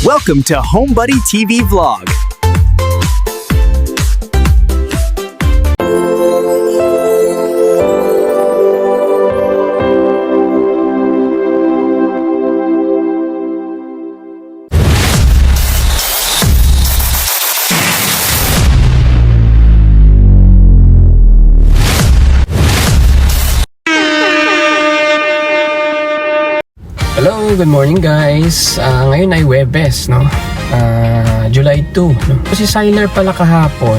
Welcome to HomeBuddy TV Vlog. Hello, good morning guys. Ngayon ay Webes, no? July 2, no? Kasi Siler pala kahapon.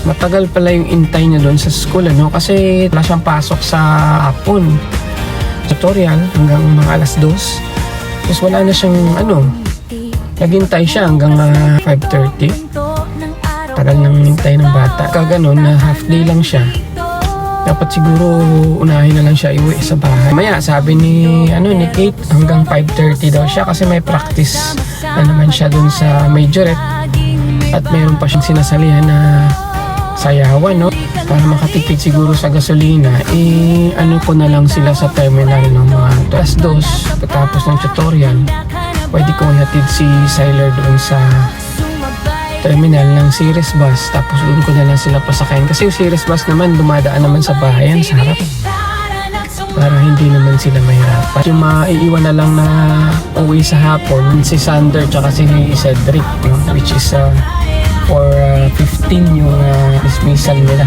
Matagal pala yung intay niya doon sa school, ano? Kasi wala siyang pasok sa hapon. Tutorial hanggang mga alas 2. Tapos wala na siyang, naghintay siya hanggang 5:30. Tagal nang hintay ng bata. Kaganon na half day lang siya. Dapat siguro unahin na lang siya iuwi sa bahay. Maya sabi ni Kate hanggang 5:30 daw siya kasi may practice na naman siya dun sa majorette at mayroon pa siyang sinasalihan na sayawan, no? Para makatipid siguro sa gasolina, ko na lang sila sa terminal ng mga alas 2 pagkatapos ng tutorial. Pwede ko ihatid si Siler doon sa terminal ng Ceres bus, tapos doon ko na lang sila pasakayin kasi yung Ceres bus naman dumadaan naman sa bahayan sa harap para hindi naman sila mahirapan. Yung maiiwan na lang na uwi sa hapon si Sander tsaka si Cedric, no? Which is for 15 yung dismissal nila.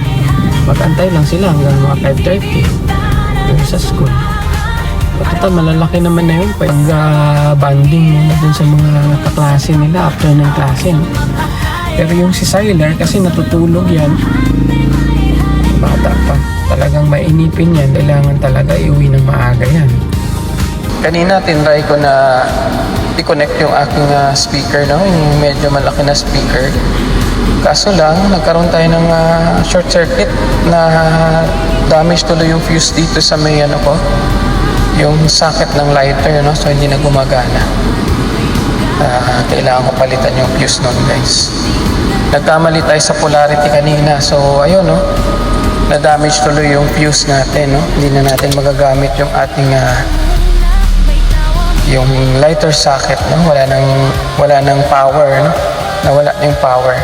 Mag-antay lang sila hanggang mga 5:30 yung sa school. Total malalaki naman na yun, pag banding muna dun sa mga kaklase nila after ng klase, no? Pero yung si Siler kasi natutulog yan, bata pa, talagang mainipin yan, kailangan talaga iuwi ng maaga yan. Kanina tinry ko na i-connect yung aking speaker, no? Yung medyo malaki na speaker. Kaso lang, nagkaroon tayo ng short circuit na damage tuloy yung fuse dito sa may yung socket ng lighter, no? So hindi na gumagana. Kailangan ko palitan yung fuse nun, guys. Nagkamali tayo sa polarity kanina, so ayun, no? Na-damage tuloy yung fuse natin, no? Hindi na natin magagamit yung ating yung lighter socket, no? Wala nang power, no? Nawala na yung power.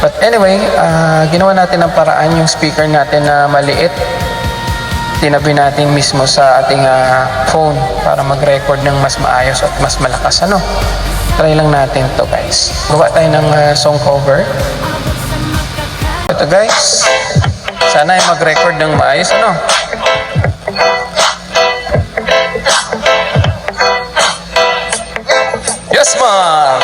But anyway, ginawa natin ng paraan yung speaker natin na maliit. Tinabi natin mismo sa ating phone para mag-record ng mas maayos at mas malakas, Try lang natin to, guys. Gawa tayo ng song cover. Ito, guys. Sana ay mag-record ng maayos, Yes, ma'am!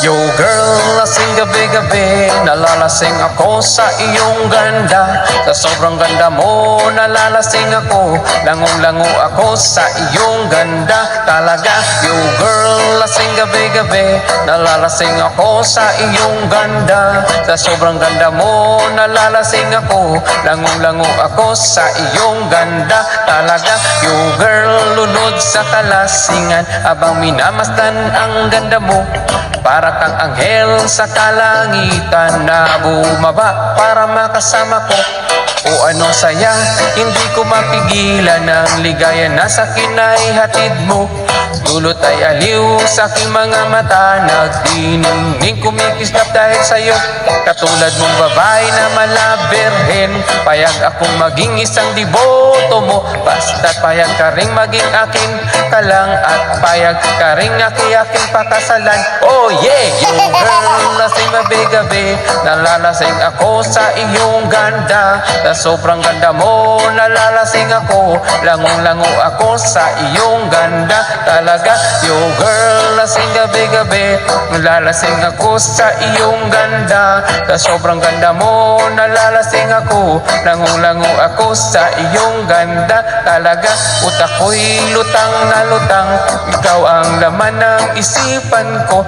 Yo girl, lasing gabi-gabi, nalalasing ako sa iyong ganda. Sa sobrang ganda mo, nalalasing ako, lango-lango ako sa iyong ganda. Talaga, yo girl, lasing gabi-gabi, nalalasing ako sa iyong ganda. Sa sobrang ganda mo, nalalasing ako, lango-lango ako sa iyong ganda. Talaga, yo girl, lunod sa kalasingan, abang minamasdan ang ganda mo. Para kang anghel sa kalangitan na bumaba para makasama ko. O ano saya, hindi ko mapigilan ang ligaya na sa akin ay hatid mo. Dulot ay aliw sa aking mga mata, nagdiningning kumikislap dahil sa'yo. Katulad mong babae na malabirhen, payag akong maging isang diboto mo. Basta't payag ka ring maging akin ka lang, at payag ka ring aking pakasalan. Oh yeah, yung girl, lasing gabi-gabi, nalalasing ako sa iyong ganda. Sa sobrang ganda mo, nalalasing ako, langong-lango ako sa iyong ganda. Talaga, yo girl, lasing gabi-gabi, nalalasing ako sa iyong ganda. Sa sobrang ganda mo, nalalasing ako, langong-lango ako sa iyong ganda. Talaga, utak ko'y lutang na lutang, ikaw ang laman ng isipan ko.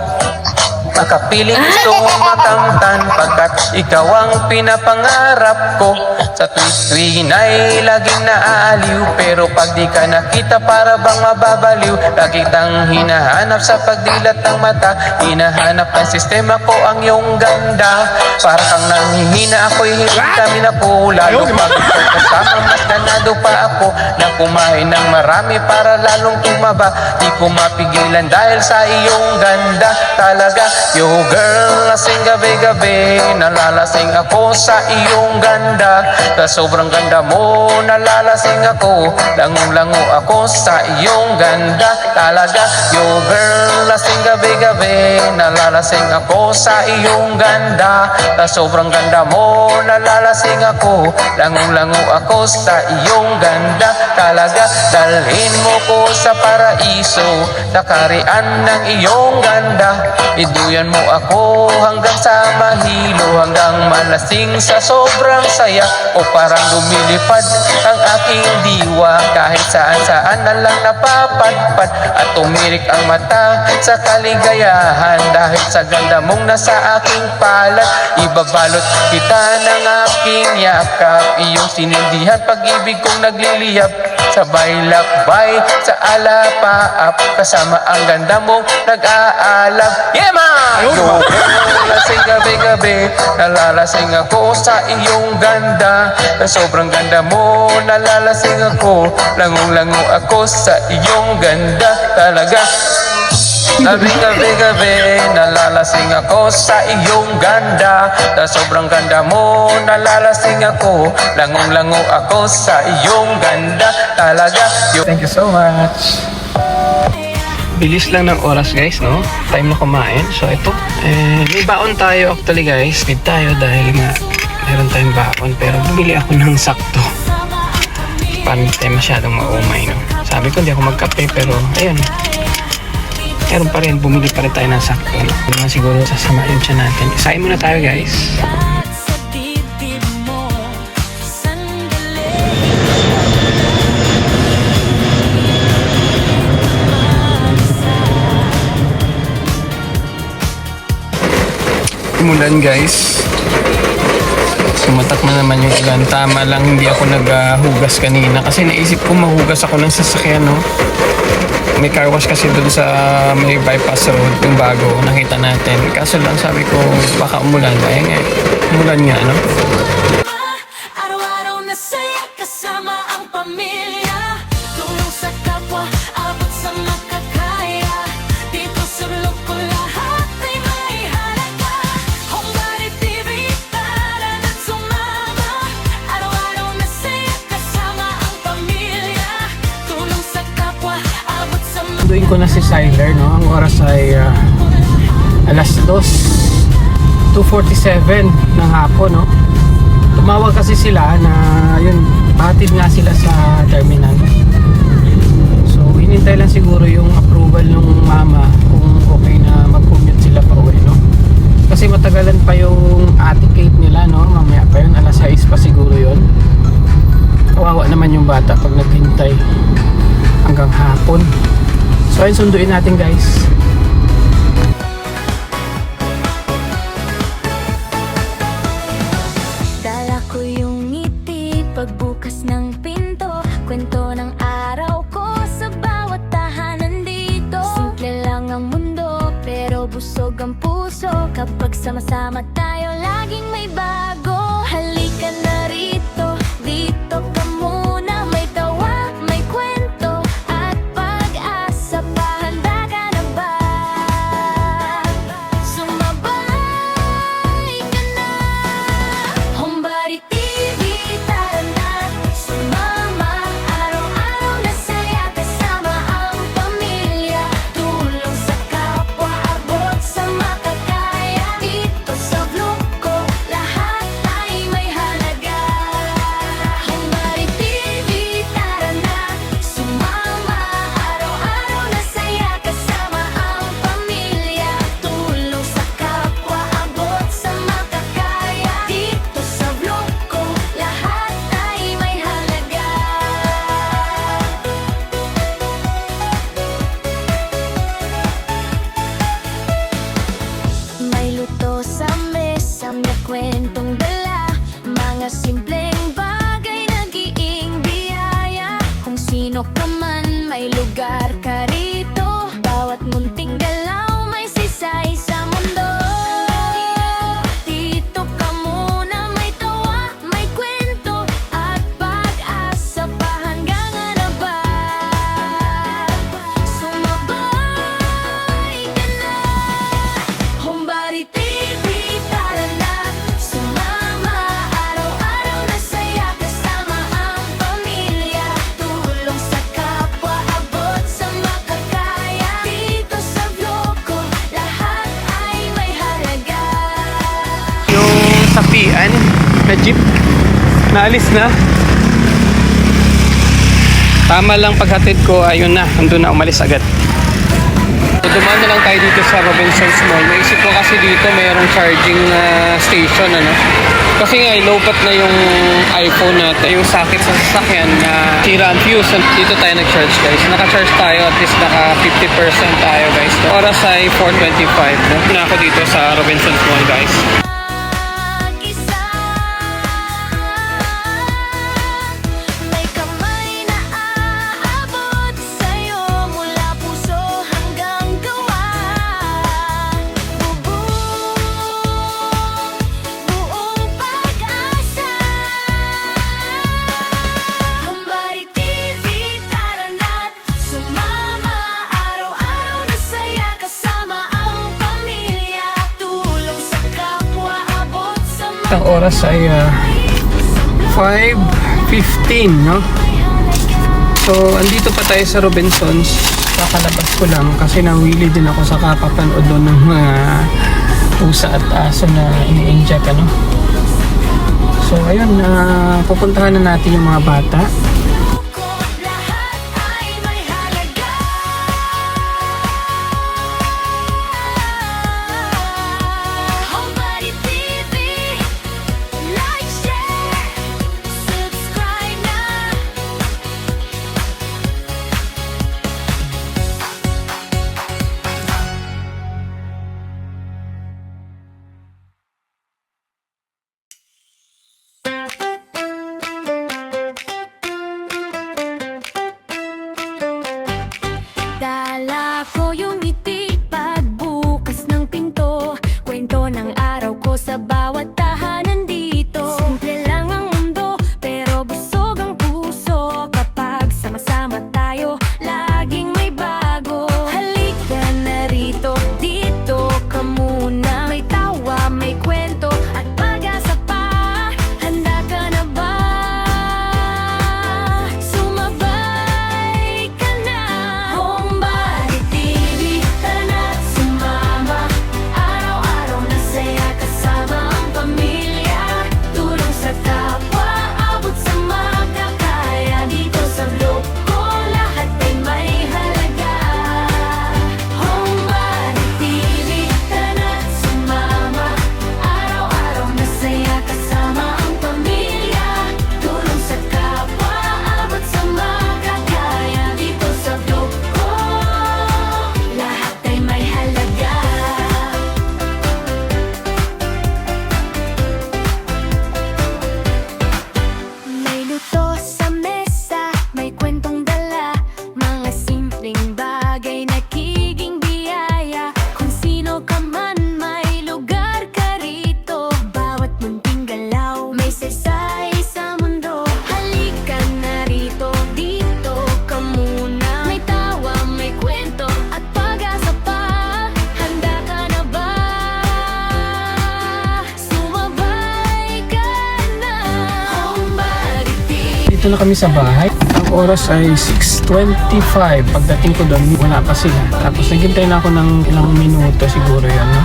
Makapiling gustong makamtan pagkat ikaw ang pinapangarap ko. Sa tuwing ay laging naaaliw, pero pag di ka nakita para bang mababaliw. Lagi tang hinahanap sa pagdilat ng mata, hinahanap ng sistema ko ang iyong ganda. Para kang nanghihina ako'y hindi kami na po. Lalo pag ikaw kasama mas ganado pa ako na kumain ng marami para lalong tumaba. Di ko mapigilan dahil sa iyong ganda. Talaga, yo girl, lasing gabi-gabi, nalalasing ako sa iyong ganda. Sa sobrang ganda mo, nalalasing ako, lango-lango ako sa iyong ganda. Talaga, yo girl, lasing gabi-gabi, nalalasing ako sa iyong ganda. Sa sobrang ganda mo, nalalasing ako, lango-lango ako sa iyong ganda. Talaga, dalhin mo ko sa paraiso, sa karian ng iyong ganda. Iduyan mo ako hanggang sa mahilo, hanggang malasing sa sobrang saya. O parang lumilipad ang aking diwa, kahit saan-saan na lang napapadpad. At tumirik ang mata sa kaligayahan, dahil sa ganda mong nasa aking palad. Ibabalot kita ng aking yakap, iyong sinindihan pag-ibig kong nagliliyab. Sabay lakbay sa alapaap, kasama ang ganda mong nag-aalab. Yeah ma! Yo, lasing gabi-gabi, nalalasing ako sa iyong ganda. Sobrang ganda mo, nalalasing ako, lango-lango ako sa iyong ganda. Talaga, gabi-gabi, nalalasing ako sa iyong ganda. Sobrang ganda mo, nalalasing ako, lango-lango ako sa iyong ganda. Talaga, Thank you so much. Bilis lang ng oras guys, no? Time na kumain. So ito, may baon tayo actually guys. Speed tayo dahil nga meron tayong baon. Pero bumili ako ng sakto para hindi tayo masyadong maumay, no? Sabi ko hindi ako magkape pero ayun, meron pa rin, bumili pa rin tayo ng sakto, no? Hindi naman siguro sasama yung tiyan natin. Isain muna tayo guys. Umulan guys, sumatak na naman yung ulan. Tama lang hindi ako naghugas kanina kasi naisip ko mahugas ako ng sasakyan, no? May car wash kasi dun sa may bypass road, yung bago nakita natin. Kaso lang sabi ko baka umulan. Kaya nga, umulan nga, no? Araw-araw na saya kasama ang pamilya, tulong sa kapwa, abot sa makakaya. Dito sa blog ko lahat ay may halaga. Homebody TV, tara na't sumama. Araw-araw na saya kasama ang pamilya, tulong sa kapwa, abot sa Doon ko na si Siler, no? Ang oras ay alas 2:47 ng hapon, no? Tumawag kasi sila na yun, hatid nga sila sa terminal. So hinintay lang siguro yung approval ng mama kung okay na mag-commute sila pa uwi, no? Kasi matagalan pa yung etiquette nila, no? Mamaya pa yun, alas 6 pa siguro yun. Kawawa naman yung bata pag naghintay hanggang hapon. So ayun, sunduin natin guys. dala ko yung ngiti pagbukas ng pinto, kwento ng araw ko sa bawat tahanan dito. Simple lang ang mundo pero busog ang puso, kapag sama-sama tayo laging may bago. Halika na rito, dito ka muna, may tawa, may kwento at pag-asa pa. Handa ka na ba? Sumabay ka na. Homebody TV, tara na, sumama. Araw-araw na saya kasama ang pamilya, tulong sa kapwa, abot sa makakaya. Dito sa vlog ko lahat Naalis na. Tama lang paghatid ko, ayun na, andun na, umalis agad. So, dumaan na lang tayo dito sa Robinsons Mall. Naisip ko kasi dito mayroong charging station, ano. Kasi nga, low-pot na yung iPhone natin. Yung socket sa sasakyan na sira ang fuse. Dito tayo nag-charge, guys. Naka-charge tayo, at least naka 50% tayo, guys. Oras ay 4:25. No? Na ako dito sa Robinsons Mall, guys. Mag-isa, may kamay na aabot sa'yo mula puso hanggang gawa. Buong pag-asa. Hambari TV, tara na't sumama. Araw-araw na saya kasama ang pamilya. Tulong sa kapwa, abot sa Ang oras ay 5:15, no? So, andito pa tayo sa Robinsons. Kakalabas ko lang kasi nawili din ako sa kapapanood doon ng mga pusa at aso na ini-inject, ano? So, ayun, pupuntahan na natin yung mga bata. lahat ay may halaga. Homebody TV, like, share, subscribe na. Dala ko yung ngiti pagbukas ng pinto. Kwento ng araw ko sa bawat tahanan dito. Simple lang ang mundo, pero busog ang puso. Kapag sama-sama tayo, laging may bago. Halika na rito, dito ka muna. May tawa, may kwento, at pag-asa pa. Handa ka na ba? Sumabay ka na. Homebody TV, tara na't sumama. Araw-araw na saya kasama ang pamilya. Tulong sa kapwa, abot sa makakaya. Dito sa vlog ko, lahat ay may halaga. Homebody TV, tara na't sumama. Araw-araw na saya kasama ang pamilya. Tulong sa kapwa, abot sa makakaya. Dito sa vlog ko, lahat ay may halaga. May luto sa mesa, may kwentong dala. Mga simpleng bagay nagiging biyaya. Kung sino ka man, may lugar ka rito. Bawat munting galaw, may saysay sa mundo. Halika na rito, dito ka muna. May tawa, may kwento, at pag-asa pa. Handa ka na ba? Sumabay ka na. Homebody TV. Dito na kami sa bahay. Ang oras ay 6:25. Pagdating ko doon, wala pa sila. Tapos naghintay na ako ng ilang minuto siguro yan, no?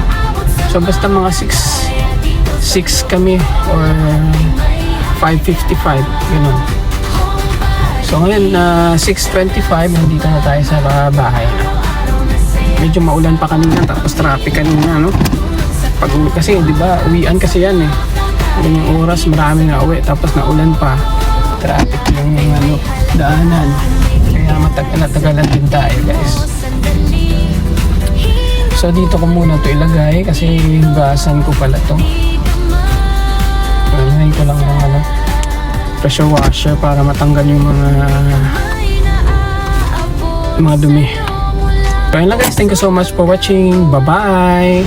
So basta mga 6 kami or 5:55, gano'n. So ngayon, 6:25, nandito na tayo sa bahay na. Medyo maulan pa kanina, tapos traffic kanina, no? Kasi, di ba, uwian kasi yan eh. Yan yung oras, marami na uwi, tapos naulan pa. Traffic yung daanan. Kaya matagalan din tayo, guys. So dito ko muna ito ilagay kasi hugasan ko pala to. Panahin ko lang ng pressure washer para matanggal yung mga dumi. So yun lang, guys. Thank you so much for watching. Bye-bye!